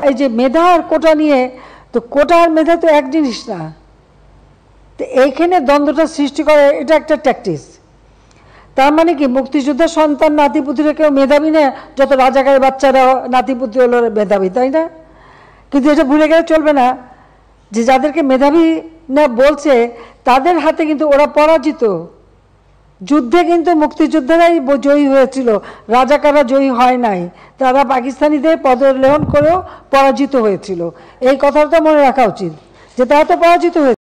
এই যে মেধা আর কোটা নিয়ে, তো কোটা আর মেধা তো এক জিনিস না, তো এইখানে দ্বন্দ্বটা সৃষ্টি করে, এটা একটা ট্যাকটিস। তার মানে কি মুক্তিযোদ্ধার সন্তান নাতিপুতিরা কেউ মেধাবী না, যত রাজাকারের বাচ্চারা নাতিপুতি হলো মেধাবী, তাই না? কিন্তু এটা ভুলে গেলে চলবে না যে যাদেরকে মেধাবী না বলছে তাদের হাতে কিন্তু ওরা পরাজিত। যুদ্ধে কিন্তু মুক্তিযোদ্ধারাই জয়ী হয়েছিল, রাজাকাররা জয়ী হয় নাই। তারা পাকিস্তানিদের পদলেহন করেও পরাজিত হয়েছিল। এই কথাটা মনে রাখা উচিত যে তারা তো পরাজিত হয়েছে।